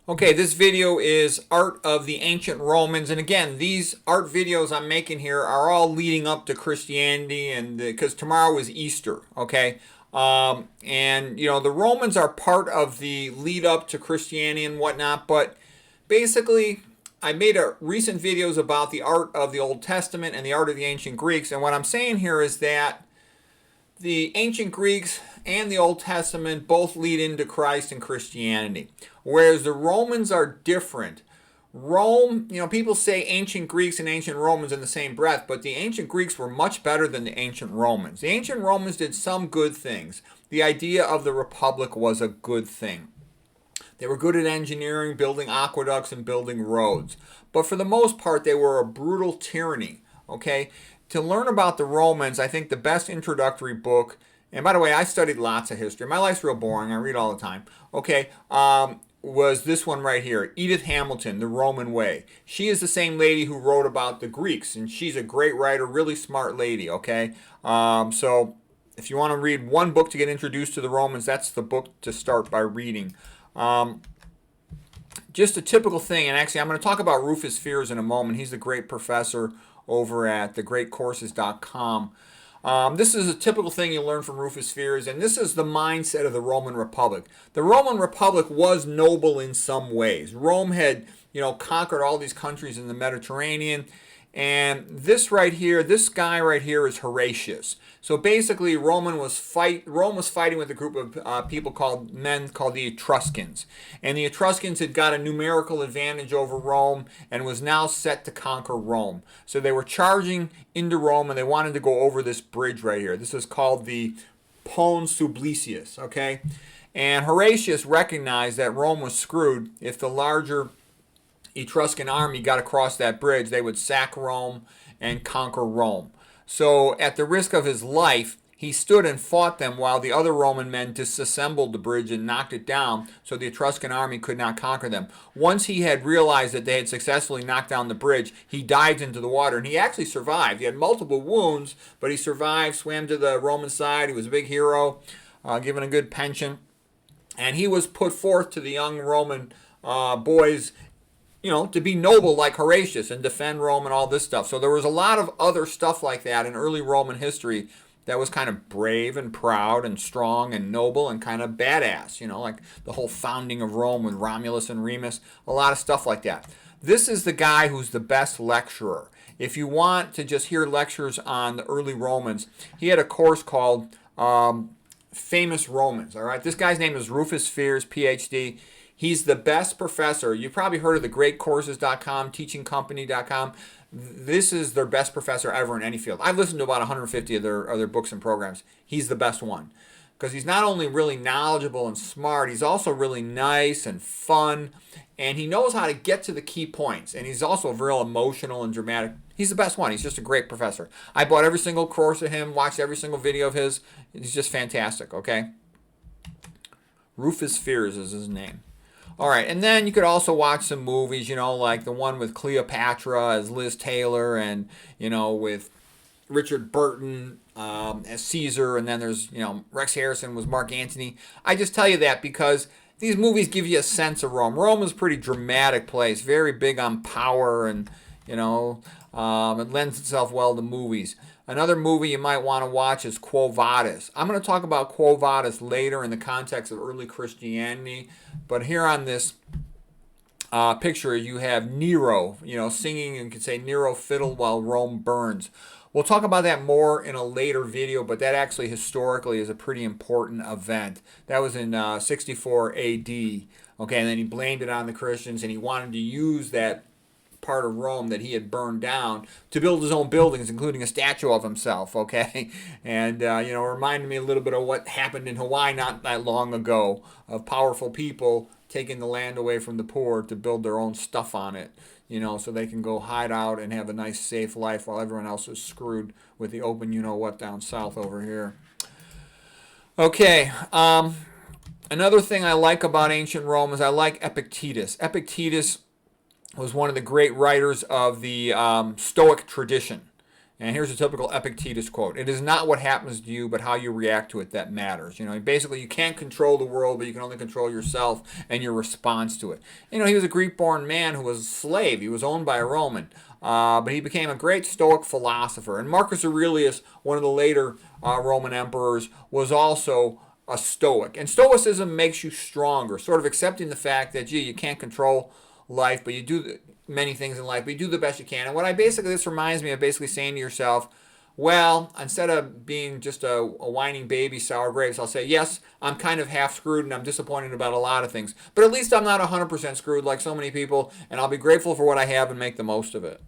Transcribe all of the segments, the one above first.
Okay, this video is Art of the Ancient Romans, and again, these art videos I'm making here are all leading up to Christianity, and because tomorrow is Easter, okay? And you know, the Romans are part of the lead up to Christianity and whatnot, but basically, I made recent videos about the art of the Old Testament and the art of the ancient Greeks, and what I'm saying here is that the ancient Greeks and the Old Testament both lead into Christ and Christianity, whereas the Romans are different. Rome, you know, people say ancient Greeks and ancient Romans in the same breath, but the ancient Greeks were much better than the ancient Romans. The ancient Romans did some good things. The idea of the Republic was a good thing. They were good at engineering, building aqueducts, and building roads. But for the most part, they were a brutal tyranny, okay? To learn about the Romans, I think the best introductory book, and by the way, I studied lots of history. My life's real boring. I read all the time. Okay, was this one right here, Edith Hamilton, The Roman Way. She is the same lady who wrote about the Greeks, and she's a great writer, really smart lady, okay? So if you want to read one book to get introduced to the Romans, that's the book to start by reading. Just a typical thing, and actually I'm going to talk about Rufus Fears in a moment. He's a great professor over at thegreatcourses.com. This is a typical thing you learn from Rufus Fears, and this is the mindset of the Roman Republic. The Roman Republic was noble in some ways. Rome had, you know, conquered all these countries in the Mediterranean, and this right here, this guy right here is Horatius. So basically, Rome was fighting with a group of men called the Etruscans, and the Etruscans had got a numerical advantage over Rome and was now set to conquer Rome. So they were charging into Rome, and they wanted to go over this bridge right here. This is called the Pons Sublicius, okay? And Horatius recognized that Rome was screwed if the larger Etruscan army got across that bridge. They would sack Rome and conquer Rome. So at the risk of his life, he stood and fought them while the other Roman men disassembled the bridge and knocked it down so the Etruscan army could not conquer them. Once he had realized that they had successfully knocked down the bridge, he dived into the water, and he actually survived. He had multiple wounds, but he survived, swam to the Roman side. He was a big hero, given a good pension. And he was put forth to the young Roman boys, you know, to be noble like Horatius and defend Rome and all this stuff. So there was a lot of other stuff like that in early Roman history that was kind of brave and proud and strong and noble and kind of badass, you know, like the whole founding of Rome with Romulus and Remus, a lot of stuff like that. This is the guy who's the best lecturer. If you want to just hear lectures on the early Romans, he had a course called Famous Romans, all right? This guy's name is Rufus Fears, PhD. He's the best professor. You've probably heard of thegreatcourses.com, teachingcompany.com. This is their best professor ever in any field. I've listened to about 150 of their other books and programs. He's the best one because he's not only really knowledgeable and smart, he's also really nice and fun, and he knows how to get to the key points, and he's also real emotional and dramatic. He's the best one. He's just a great professor. I bought every single course of him, watched every single video of his. He's just fantastic, okay? Rufus Fears is his name. All right, and then you could also watch some movies, you know, like the one with Cleopatra as Liz Taylor, and, you know, with Richard Burton as Caesar, and then there's, you know, Rex Harrison was Mark Antony. I just tell you that because these movies give you a sense of Rome. Rome is a pretty dramatic place, very big on power, and, you know, it lends itself well to movies. Another movie you might want to watch is Quo Vadis. I'm going to talk about Quo Vadis later in the context of early Christianity, but here on this picture you have Nero, you know, singing, and you could say Nero fiddled while Rome burns. We'll talk about that more in a later video, but that actually historically is a pretty important event. That was in 64 AD, okay, and then he blamed it on the Christians, and he wanted to use that part of Rome that he had burned down to build his own buildings, including a statue of himself, okay? And, you know, it reminded me a little bit of what happened in Hawaii not that long ago, of powerful people taking the land away from the poor to build their own stuff on it, you know, so they can go hide out and have a nice, safe life while everyone else is screwed with the open you-know-what down south over here. Okay, another thing I like about ancient Rome is I like Epictetus. Epictetus was one of the great writers of the Stoic tradition. And here's a typical Epictetus quote. It is not what happens to you, but how you react to it that matters. Basically, you can't control the world, but you can only control yourself and your response to it. He was a Greek-born man who was a slave. He was owned by a Roman. But he became a great Stoic philosopher. And Marcus Aurelius, one of the later Roman emperors, was also a Stoic. And Stoicism makes you stronger, sort of accepting the fact that, you can't control life, but you do many things in life, but you do the best you can. And this reminds me of basically saying to yourself, well, instead of being just a whining baby, sour grapes, I'll say, yes, I'm kind of half screwed and I'm disappointed about a lot of things. But at least I'm not 100% screwed like so many people, and I'll be grateful for what I have and make the most of it.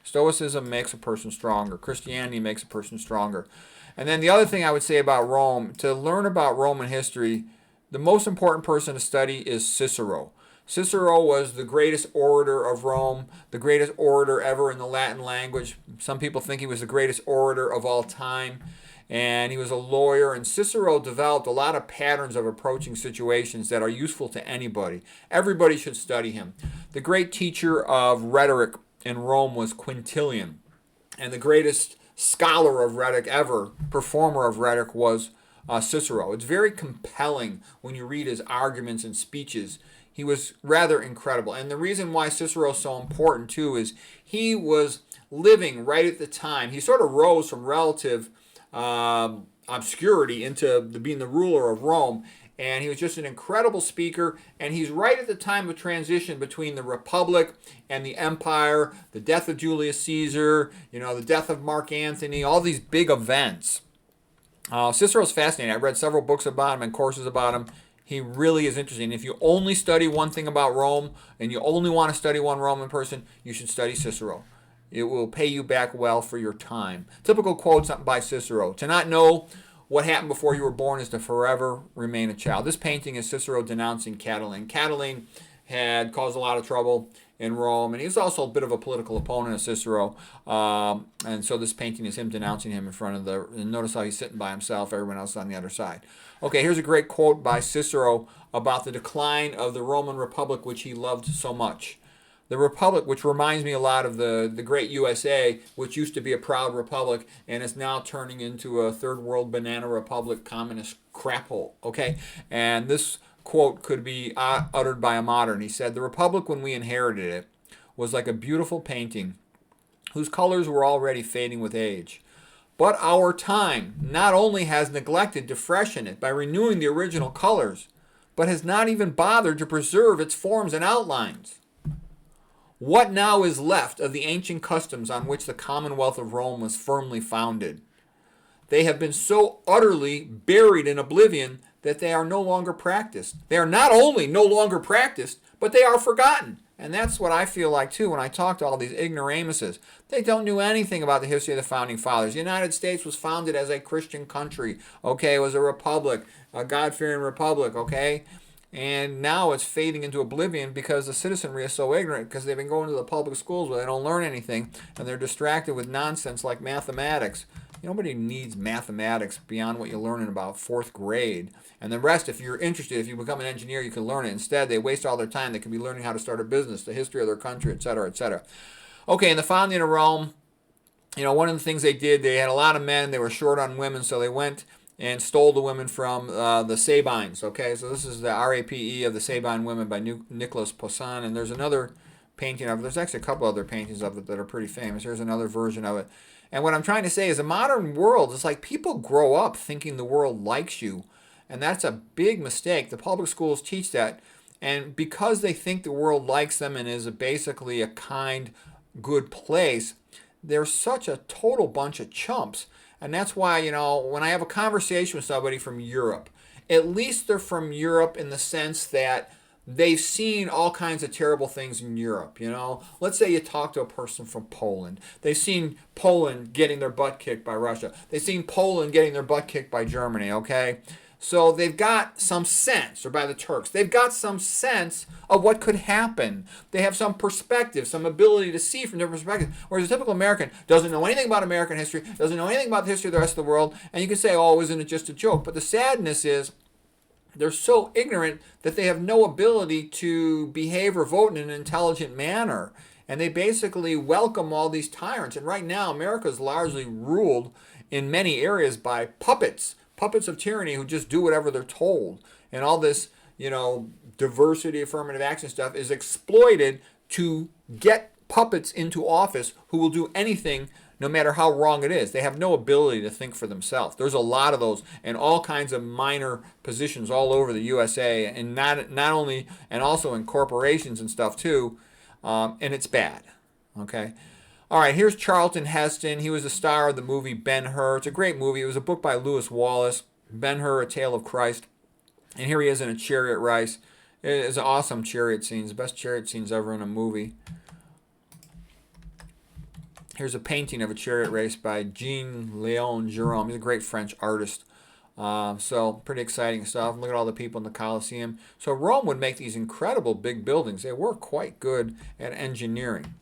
Stoicism makes a person stronger. Christianity makes a person stronger. And then the other thing I would say about Rome, to learn about Roman history, the most important person to study is Cicero. Cicero was the greatest orator of Rome, the greatest orator ever in the Latin language. Some people think he was the greatest orator of all time. And he was a lawyer, and Cicero developed a lot of patterns of approaching situations that are useful to anybody. Everybody should study him. The great teacher of rhetoric in Rome was Quintilian, and the greatest scholar of rhetoric ever, performer of rhetoric, was Cicero. It's very compelling when you read his arguments and speeches. He was rather incredible. And the reason why Cicero is so important, too, is he was living right at the time. He sort of rose from relative obscurity into being the ruler of Rome. And he was just an incredible speaker. And he's right at the time of transition between the Republic and the Empire, the death of Julius Caesar, the death of Mark Antony, all these big events. Cicero's fascinating. I've read several books about him and courses about him. He really is interesting. If you only study one thing about Rome and you only want to study one Roman person, you should study Cicero. It will pay you back well for your time. Typical quotes by Cicero. To not know what happened before you were born is to forever remain a child. This painting is Cicero denouncing Catiline. Catiline had caused a lot of trouble in Rome, and he was also a bit of a political opponent of Cicero. And so this painting is him denouncing him in front of and notice how he's sitting by himself, everyone else on the other side. Okay, here's a great quote by Cicero about the decline of the Roman Republic, which he loved so much. The Republic, which reminds me a lot of the great USA, which used to be a proud republic and is now turning into a third world banana republic communist crap hole. Okay, and this quote could be uttered by a modern. He said, "The Republic, when we inherited it, was like a beautiful painting whose colors were already fading with age. But our time not only has neglected to freshen it by renewing the original colors, but has not even bothered to preserve its forms and outlines. What now is left of the ancient customs on which the Commonwealth of Rome was firmly founded? They have been so utterly buried in oblivion that they are no longer practiced. They are not only no longer practiced, but they are forgotten." And that's what I feel like, too, when I talk to all these ignoramuses. They don't know anything about the history of the Founding Fathers. The United States was founded as a Christian country, okay? It was a republic, a God-fearing republic, okay? And now it's fading into oblivion because the citizenry is so ignorant because they've been going to the public schools where they don't learn anything, and they're distracted with nonsense like mathematics. Nobody needs mathematics beyond what you're learning about fourth grade. And the rest, if you're interested, if you become an engineer, you can learn it. Instead, they waste all their time. They could be learning how to start a business, the history of their country, etc., etc. Okay, in the founding of Rome, one of the things they did, they had a lot of men. They were short on women, so they went and stole the women from the Sabines. Okay, so this is the RAPE of the Sabine women by Nicholas Poussin. And there's another painting of it. There's actually a couple other paintings of it that are pretty famous. Here's another version of it. And what I'm trying to say is the modern world is like people grow up thinking the world likes you. And that's a big mistake. The public schools teach that. And because they think the world likes them and is basically a kind, good place, they're such a total bunch of chumps. And that's why, when I have a conversation with somebody from Europe, at least they're from Europe in the sense that they've seen all kinds of terrible things in Europe, Let's say you talk to a person from Poland. They've seen Poland getting their butt kicked by Russia. They've seen Poland getting their butt kicked by Germany, okay? So they've got some sense, or by the Turks, they've got some sense of what could happen. They have some perspective, some ability to see from different perspectives. Whereas a typical American doesn't know anything about American history, doesn't know anything about the history of the rest of the world, and you can say, oh, isn't it just a joke? But the sadness is they're so ignorant that they have no ability to behave or vote in an intelligent manner. and they basically welcome all these tyrants. And right now, America is largely ruled in many areas by puppets of tyranny who just do whatever they're told. And all this, diversity, affirmative action stuff is exploited to get puppets into office who will do anything no matter how wrong it is. They have no ability to think for themselves. There's a lot of those in all kinds of minor positions all over the USA, and not only, and also in corporations and stuff too, and it's bad. Okay. All right, here's Charlton Heston. He was the star of the movie Ben-Hur. It's a great movie. It was a book by Lewis Wallace, Ben-Hur, A Tale of Christ. And here he is in a chariot race. It is an awesome chariot scenes, the best chariot scenes ever in a movie. Here's a painting of a chariot race by Jean-Léon Gérôme. He's a great French artist. So pretty exciting stuff. Look at all the people in the Colosseum. So Rome would make these incredible big buildings. They were quite good at engineering.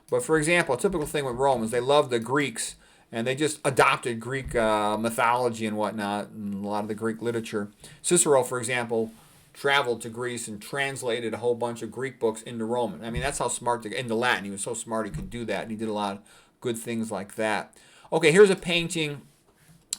But for example, a typical thing with Rome is they loved the Greeks, and they just adopted Greek mythology and whatnot, and a lot of the Greek literature. Cicero, for example, traveled to Greece and translated a whole bunch of Greek books into Roman. I mean, that's how smart, into Latin. He was so smart he could do that, and he did a lot of good things like that. Okay, here's a painting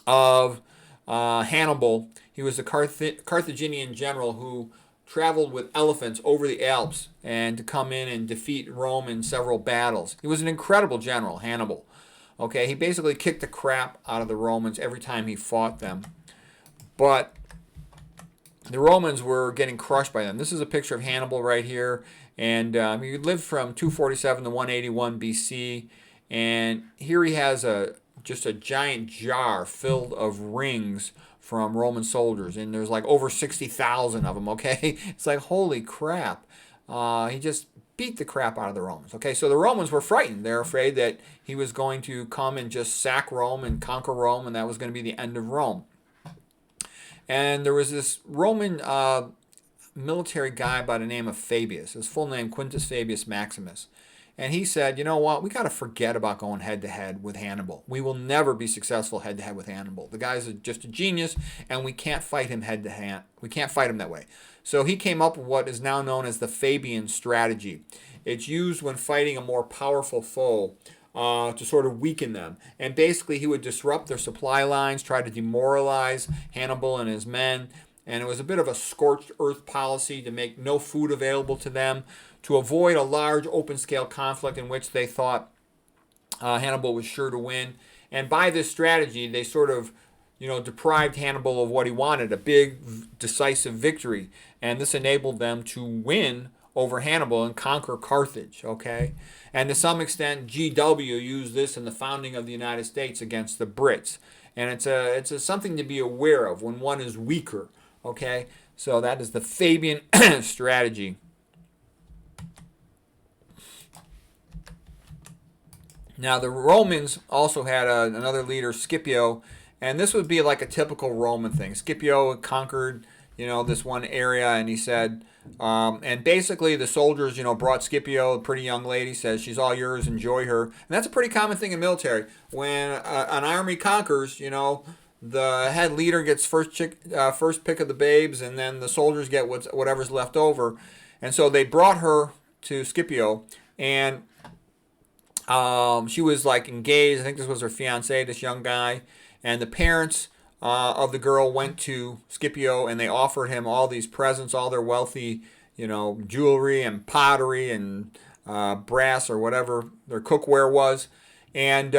of Hannibal. He was a Carthaginian general who traveled with elephants over the Alps and to come in and defeat Rome in several battles. He was an incredible general, Hannibal. Okay, he basically kicked the crap out of the Romans every time he fought them. But the Romans were getting crushed by them. This is a picture of Hannibal right here. And he lived from 247 to 181 BC. And here he has just a giant jar filled of rings from Roman soldiers. And there's like over 60,000 of them, okay? It's like, holy crap. He just beat the crap out of the Romans. Okay, so the Romans were frightened. They're afraid that he was going to come and just sack Rome and conquer Rome, and that was going to be the end of Rome. And there was this Roman military guy by the name of Fabius. His full name, Quintus Fabius Maximus. And he said, you know what, we got to forget about going head-to-head with Hannibal. We will never be successful head-to-head with Hannibal. The guy's just a genius, and we can't fight him head-to-head. We can't fight him that way. So he came up with what is now known as the Fabian strategy. It's used when fighting a more powerful foe to sort of weaken them. And basically he would disrupt their supply lines, try to demoralize Hannibal and his men. And it was a bit of a scorched earth policy to make no food available to them, to avoid a large open-scale conflict in which they thought Hannibal was sure to win. And by this strategy, they sort of, deprived Hannibal of what he wanted, a big, decisive victory. And this enabled them to win over Hannibal and conquer Carthage, okay? And to some extent, GW used this in the founding of the United States against the Brits. And it's something to be aware of when one is weaker, okay? So that is the Fabian strategy. Now, the Romans also had another leader, Scipio, and this would be like a typical Roman thing. Scipio conquered, this one area, and he said, and basically the soldiers, brought Scipio, a pretty young lady, says, she's all yours, enjoy her. And that's a pretty common thing in military. When an army conquers, the head leader gets first pick of the babes, and then the soldiers get whatever's left over. And so they brought her to Scipio, and she was like engaged. I think this was her fiance, this young guy. And the parents of the girl went to Scipio, and they offered him all these presents, all their wealthy, jewelry and pottery and brass or whatever their cookware was. And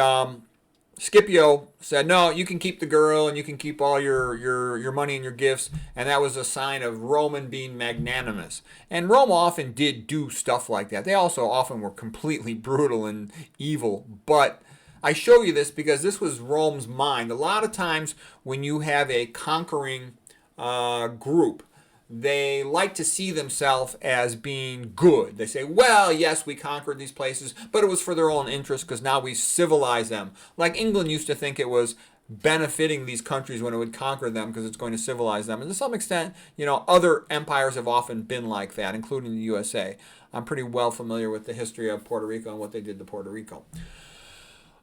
Scipio said, no, you can keep the girl and you can keep all your money and your gifts. And that was a sign of Roman being magnanimous. And Rome often did do stuff like that. They also often were completely brutal and evil. But I show you this because this was Rome's mind. A lot of times when you have a conquering group, they like to see themselves as being good. They say, well, yes, we conquered these places, but it was for their own interest because now we civilize them. Like England used to think it was benefiting these countries when it would conquer them because it's going to civilize them. And to some extent, other empires have often been like that, including the USA. I'm pretty well familiar with the history of Puerto Rico and what they did to Puerto Rico.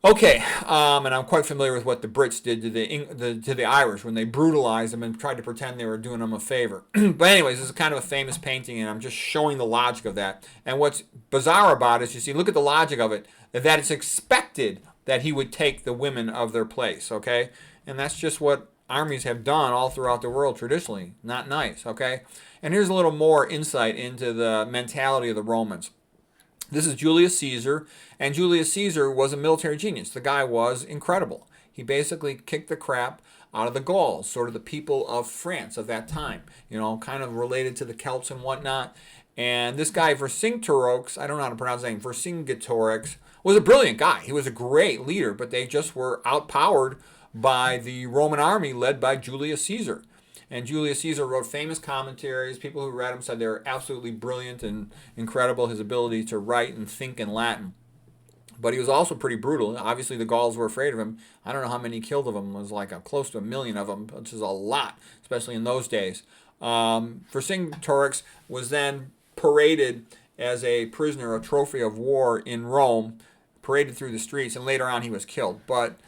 Okay, and I'm quite familiar with what the Brits did to the Irish when they brutalized them and tried to pretend they were doing them a favor. But anyways, this is kind of a famous painting, and I'm just showing the logic of that. And what's bizarre about it is, you see, look at the logic of it, that it's expected that he would take the women of their place, okay? And that's just what armies have done all throughout the world traditionally. Not nice, okay? And here's a little more insight into the mentality of the Romans. This is Julius Caesar, and Julius Caesar was a military genius. The guy was incredible. He basically kicked the crap out of the Gauls, sort of the people of France of that time, kind of related to the Celts and whatnot. And this guy, Vercingetorix, I don't know how to pronounce his name, Vercingetorix, was a brilliant guy. He was a great leader, but they just were outpowered by the Roman army led by Julius Caesar. And Julius Caesar wrote famous commentaries. People who read them said they were absolutely brilliant and incredible, his ability to write and think in Latin. But he was also pretty brutal. Obviously, the Gauls were afraid of him. I don't know how many he killed of them. It was like close to 1,000,000 of them, which is a lot, especially in those days. Vercingetorix was then paraded as a prisoner, a trophy of war in Rome, paraded through the streets, and later on he was killed. But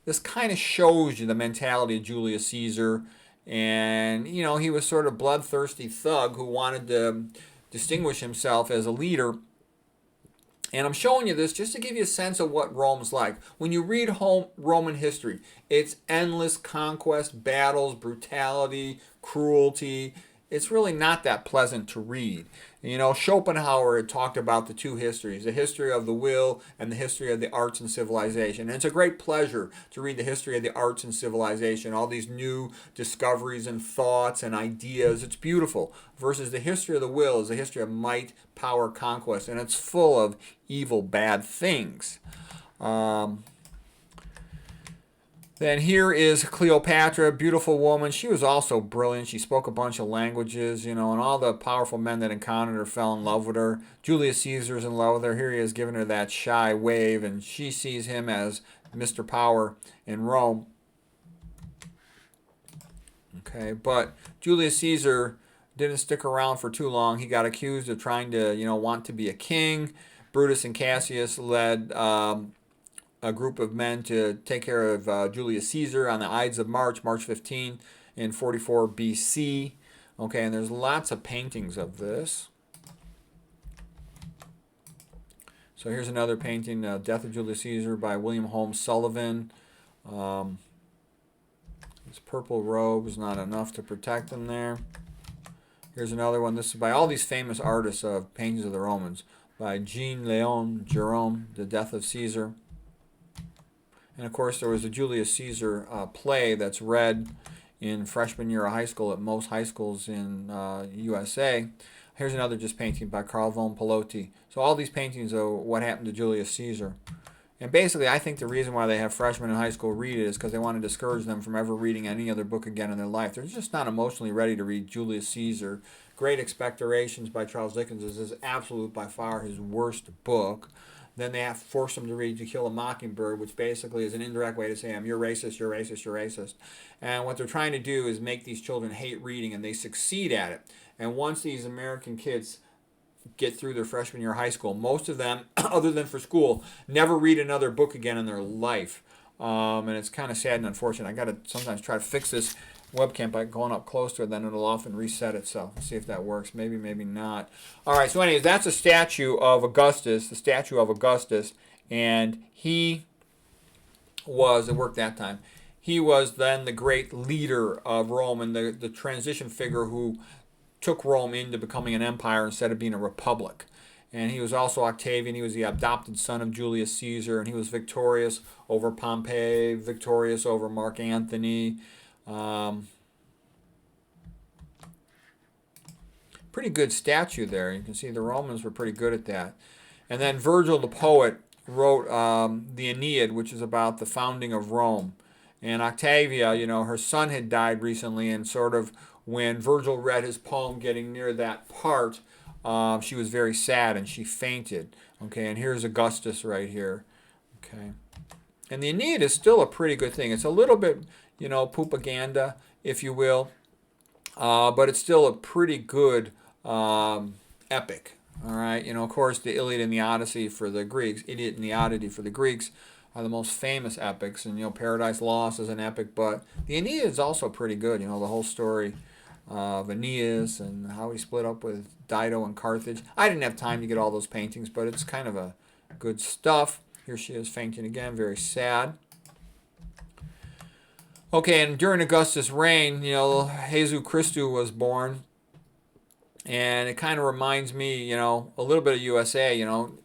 this kind of shows you the mentality of Julius Caesar. And, he was sort of bloodthirsty thug who wanted to distinguish himself as a leader. And I'm showing you this just to give you a sense of what Rome's like. When you read Roman history, it's endless conquest, battles, brutality, cruelty. It's really not that pleasant to read. Schopenhauer had talked about the two histories, the history of the will and the history of the arts and civilization. And it's a great pleasure to read the history of the arts and civilization, all these new discoveries and thoughts and ideas. It's beautiful. Versus the history of the will is the history of might, power, conquest, and it's full of evil, bad things. Then here is Cleopatra, beautiful woman. She was also brilliant. She spoke a bunch of languages, and all the powerful men that encountered her fell in love with her. Julius Caesar's in love with her. Here he is giving her that shy wave, and she sees him as Mr. Power in Rome. Okay, but Julius Caesar didn't stick around for too long. He got accused of trying to, want to be a king. Brutus and Cassius led a group of men to take care of Julius Caesar on the Ides of March, March 15, in 44 BC. Okay, and there's lots of paintings of this. So here's another painting, Death of Julius Caesar by William Holmes Sullivan. His purple robe is not enough to protect him there. Here's another one. This is by all these famous artists of paintings of the Romans. By Jean-Léon Jerome, The Death of Caesar. And of course, there was a Julius Caesar play that's read in freshman year of high school at most high schools in USA. Here's another just painting by Carl von Pelotti. So all these paintings are what happened to Julius Caesar. And basically, I think the reason why they have freshmen in high school read it is because they want to discourage them from ever reading any other book again in their life. They're just not emotionally ready to read Julius Caesar. Great Expectorations by Charles Dickens is absolute by far his worst book. Then they have to force them to read To Kill a Mockingbird, which basically is an indirect way to say, you're racist, you're racist, you're racist. And what they're trying to do is make these children hate reading, and they succeed at it. And once these American kids get through their freshman year of high school, most of them, other than for school, never read another book again in their life. And it's kind of sad and unfortunate. I got to sometimes try to fix this webcam by going up close to it, then it'll often reset itself. Let's see if that works. Maybe, maybe not. All right, so anyways, that's a statue of Augustus, the statue of Augustus, and he was, it worked that time, he was then the great leader of Rome and the transition figure who took Rome into becoming an empire instead of being a republic. And he was also Octavian. He was the adopted son of Julius Caesar, and he was victorious over Pompey, victorious over Mark Antony. Pretty good statue there. You can see the Romans were pretty good at that. And then Virgil the poet wrote the Aeneid, which is about the founding of Rome. And Octavia, her son had died recently, and sort of when Virgil read his poem getting near that part, she was very sad and she fainted. Okay, and here's Augustus right here. Okay. And the Aeneid is still a pretty good thing. It's a little bit, propaganda, if you will, but it's still a pretty good epic. All right, of course, the Iliad and the Odyssey for the Greeks, Iliad and the Odyssey for the Greeks, are the most famous epics. And Paradise Lost is an epic, but the Aeneid is also pretty good. The whole story of Aeneas and how he split up with Dido and Carthage. I didn't have time to get all those paintings, but it's kind of a good stuff. Here she is fainting again, very sad. Okay, and during Augustus' reign, Jesus Christus was born. And it kind of reminds me, a little bit of USA,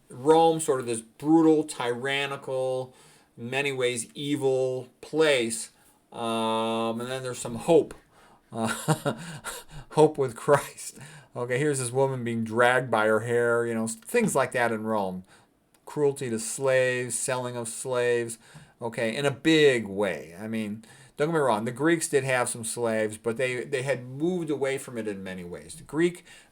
Rome, sort of this brutal, tyrannical, in many ways evil place. And then there's some hope. Hope with Christ. Okay, here's this woman being dragged by her hair, things like that in Rome. Cruelty to slaves, selling of slaves, okay, in a big way. I mean, don't get me wrong, the Greeks did have some slaves, but they had moved away from it in many ways. The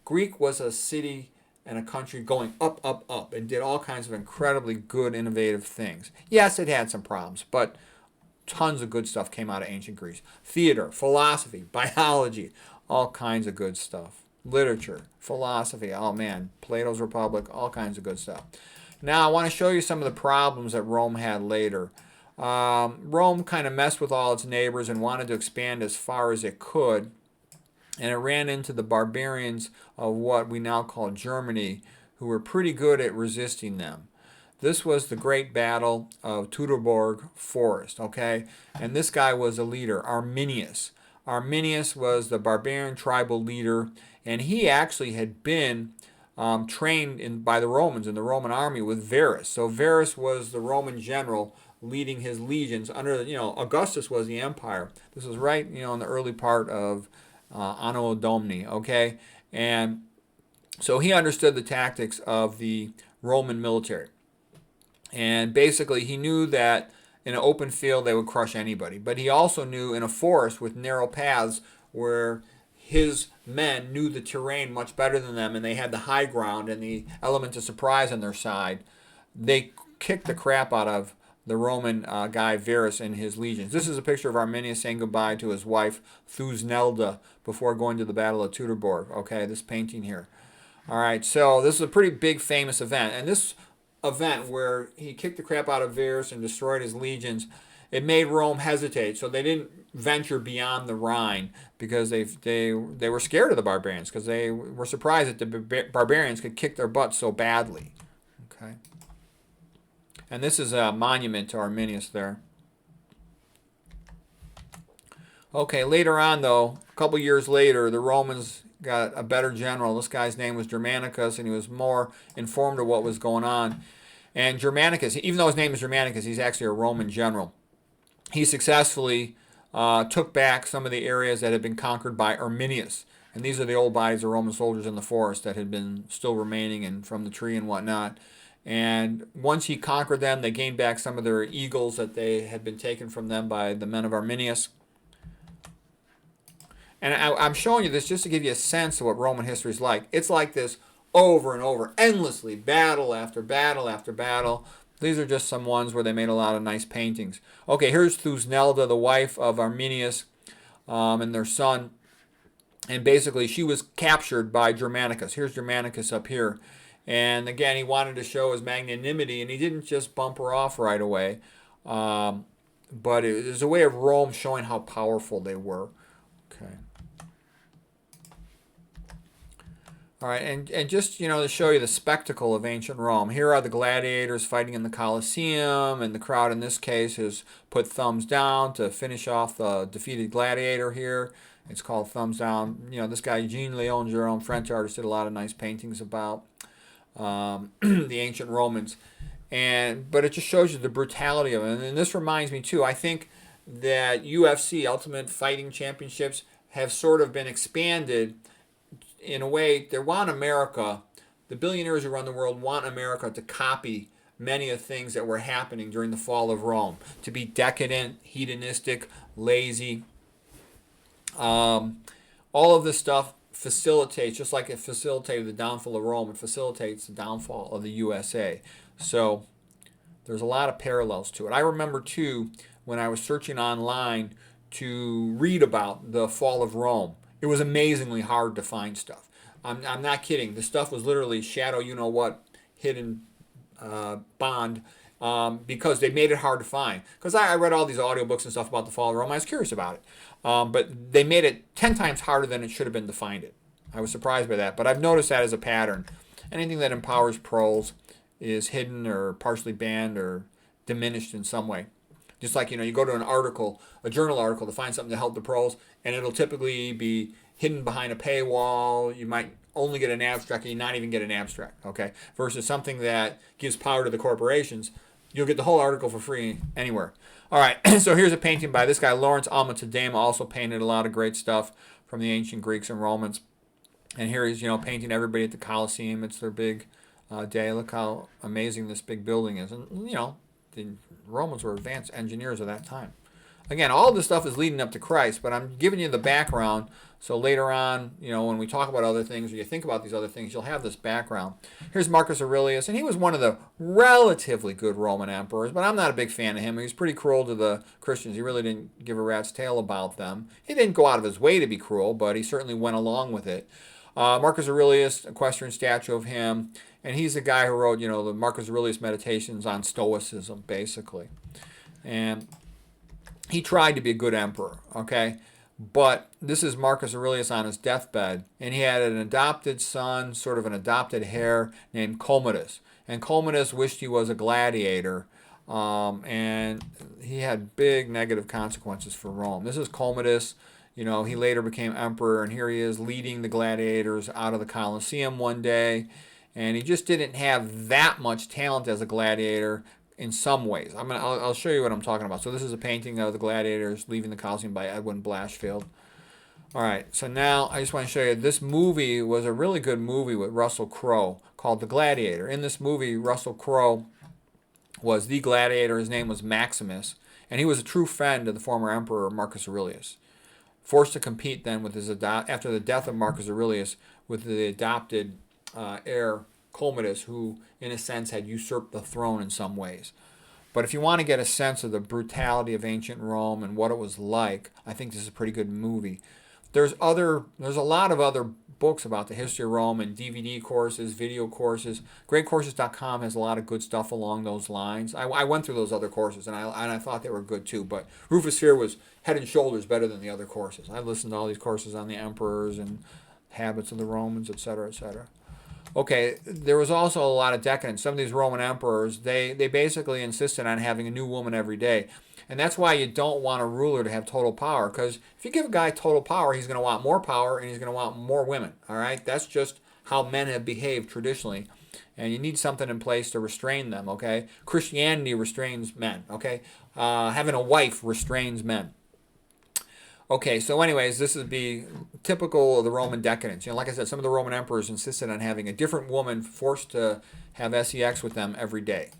Greek was a city and a country going up, up, up, and did all kinds of incredibly good, innovative things. Yes, it had some problems, but tons of good stuff came out of ancient Greece. Theater, philosophy, biology, all kinds of good stuff. Literature, philosophy, oh man, Plato's Republic, all kinds of good stuff. Now I want to show you some of the problems that Rome had later. Rome kind of messed with all its neighbors and wanted to expand as far as it could. And it ran into the barbarians of what we now call Germany, who were pretty good at resisting them. This was the great battle of Teutoburg Forest, okay? And this guy was a leader, Arminius. Arminius was the barbarian tribal leader, and he actually had been trained by the Romans in the Roman army with Varus. So Varus was the Roman general leading his legions under, Augustus was the empire. This was right, in the early part of Anno Domini, okay? And so he understood the tactics of the Roman military. And basically he knew that in an open field they would crush anybody. But he also knew in a forest with narrow paths where his men knew the terrain much better than them and they had the high ground and the element of surprise on their side, they kicked the crap out of the Roman guy Varus and his legions. This is a picture of Arminius saying goodbye to his wife Thusnelda before going to the Battle of Teutoburg. Okay, this painting here. All right, so this is a pretty big famous event. And this event where he kicked the crap out of Varus and destroyed his legions, it made Rome hesitate. So they didn't venture beyond the Rhine because they were scared of the barbarians because they were surprised that the barbarians could kick their butts so badly. Okay. And this is a monument to Arminius there. Okay, later on though, a couple years later, the Romans got a better general. This guy's name was Germanicus, and he was more informed of what was going on. And Germanicus, even though his name is Germanicus, he's actually a Roman general. He successfully took back some of the areas that had been conquered by Arminius. And these are the old bodies of Roman soldiers in the forest that had been still remaining and from the tree and whatnot. And once he conquered them, they gained back some of their eagles that they had been taken from them by the men of Arminius. And I'm showing you this just to give you a sense of what Roman history is like. It's like this over and over, endlessly, battle after battle after battle. These are just some ones where they made a lot of nice paintings. Okay, here's Thusnelda, the wife of Arminius, and their son. And basically, she was captured by Germanicus. Here's Germanicus up here. And again, he wanted to show his magnanimity, and he didn't just bump her off right away. But it was a way of Rome showing how powerful they were. Okay. All right, and just, to show you the spectacle of ancient Rome. Here are the gladiators fighting in the Colosseum, and the crowd in this case has put thumbs down to finish off the defeated gladiator here. It's called Thumbs Down. This guy, Jean-Léon Gérôme, French artist, did a lot of nice paintings about the ancient Romans. But it just shows you the brutality of it. And this reminds me, too, I think that UFC, Ultimate Fighting Championships, have sort of been expanded in a way. They want America, the billionaires who run the world want America to copy many of the things that were happening during the fall of Rome, to be decadent, hedonistic, lazy. All of this stuff facilitates, just like it facilitated the downfall of Rome, it facilitates the downfall of the USA. So there's a lot of parallels to it. I remember, too, when I was searching online to read about the fall of Rome, it was amazingly hard to find stuff. I'm not kidding. The stuff was literally shadow, hidden bond. because they made it hard to find. Because I read all these audiobooks and stuff about the fall of Rome. I was curious about it. But they made it 10 times harder than it should have been to find it. I was surprised by that. But I've noticed that as a pattern. Anything that empowers proles is hidden or partially banned or diminished in some way. Just like, you go to an article, a journal article, to find something to help the proles, and it'll typically be hidden behind a paywall. You might only get an abstract, and you not even get an abstract, okay? Versus something that gives power to the corporations, you'll get the whole article for free anywhere. All right, so here's a painting by this guy, Lawrence Alma-Tadema, also painted a lot of great stuff from the ancient Greeks and Romans. And here he's, painting everybody at the Colosseum. It's their big day. Look how amazing this big building is. And, the Romans were advanced engineers of that time. Again, all this stuff is leading up to Christ, but I'm giving you the background so later on, when we talk about other things or you think about these other things, you'll have this background. Here's Marcus Aurelius, and he was one of the relatively good Roman emperors, but I'm not a big fan of him. He was pretty cruel to the Christians. He really didn't give a rat's tail about them. He didn't go out of his way to be cruel, but he certainly went along with it. Marcus Aurelius, equestrian statue of him, and he's the guy who wrote, the Marcus Aurelius Meditations on Stoicism, basically. And he tried to be a good emperor, okay? But this is Marcus Aurelius on his deathbed, and he had an adopted son, sort of an adopted heir, named Commodus. And Commodus wished he was a gladiator, and he had big negative consequences for Rome. This is Commodus. He later became emperor, and here he is leading the gladiators out of the Colosseum one day. And he just didn't have that much talent as a gladiator in some ways. I'll show you what I'm talking about. So this is a painting of the gladiators leaving the Colosseum by Edwin Blashfield. All right, so now I just want to show you, this movie was a really good movie with Russell Crowe called The Gladiator. In this movie, Russell Crowe was the gladiator. His name was Maximus, and he was a true friend of the former emperor Marcus Aurelius. Forced to compete then with after the death of Marcus Aurelius with the adopted heir Commodus, who in a sense had usurped the throne in some ways. But if you want to get a sense of the brutality of ancient Rome and what it was like, I think this is a pretty good movie. There's a lot of other books about the history of Rome and DVD courses, video courses. GreatCourses.com has a lot of good stuff along those lines. I went through those other courses, and I thought they were good too, but Rufus Fear was head and shoulders better than the other courses. I listened to all these courses on the emperors and habits of the Romans, etc., etc. Okay, there was also a lot of decadence. Some of these Roman emperors, they basically insisted on having a new woman every day. And that's why you don't want a ruler to have total power, because if you give a guy total power, he's going to want more power and he's going to want more women. All right, that's just how men have behaved traditionally, and you need something in place to restrain them. Okay, Christianity restrains men. Okay, having a wife restrains men. Okay, so anyways, this would be typical of the Roman decadence. Like I said, some of the Roman emperors insisted on having a different woman, forced to have sex with them every day.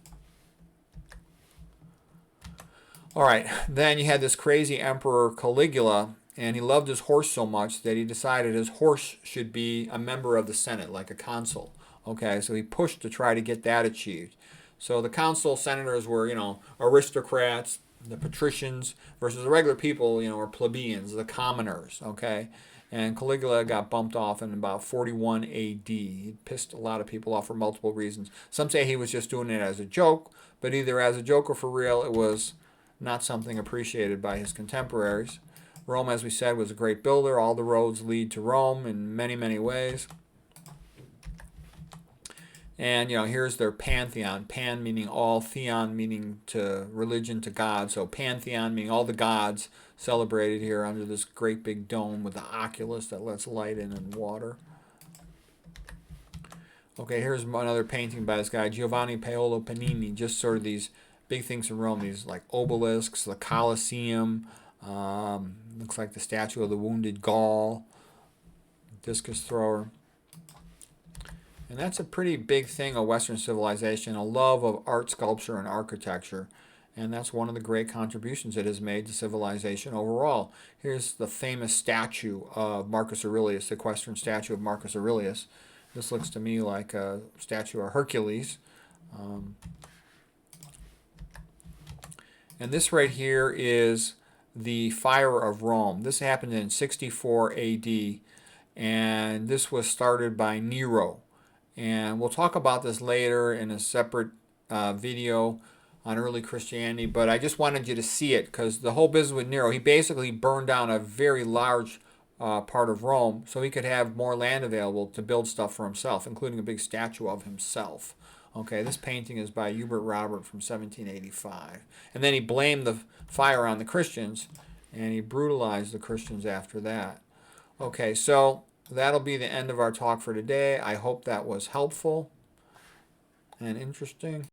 All right, then you had this crazy emperor Caligula, and he loved his horse so much that he decided his horse should be a member of the Senate, like a consul. Okay, so he pushed to try to get that achieved. So the consul senators were, aristocrats, the patricians, versus the regular people, are plebeians, the commoners. Okay, and Caligula got bumped off in about 41 AD. He pissed a lot of people off for multiple reasons. Some say he was just doing it as a joke, but either as a joke or for real, it was not something appreciated by his contemporaries. Rome, as we said, was a great builder. All the roads lead to Rome in many, many ways. And, here's their pantheon. Pan meaning all, theon meaning to religion, to God. So pantheon meaning all the gods celebrated here under this great big dome with the oculus that lets light in and water. Okay, here's another painting by this guy, Giovanni Paolo Panini. Just sort of these big things from Rome, these like obelisks, the Colosseum, looks like the statue of the wounded Gaul, discus thrower. And that's a pretty big thing of Western civilization, a love of art, sculpture, and architecture. And that's one of the great contributions it has made to civilization overall. Here's the famous statue of Marcus Aurelius, the equestrian statue of Marcus Aurelius. This looks to me like a statue of Hercules. And this right here is the fire of Rome. This happened in 64 AD, and this was started by Nero. And we'll talk about this later in a separate video. on early Christianity, but I just wanted you to see it because the whole business with Nero, he basically burned down a very large part of Rome so he could have more land available to build stuff for himself, including a big statue of himself. Okay, this painting is by Hubert Robert from 1785. And then he blamed the fire on the Christians, and he brutalized the Christians after that. Okay, so that'll be the end of our talk for today. I hope that was helpful and interesting.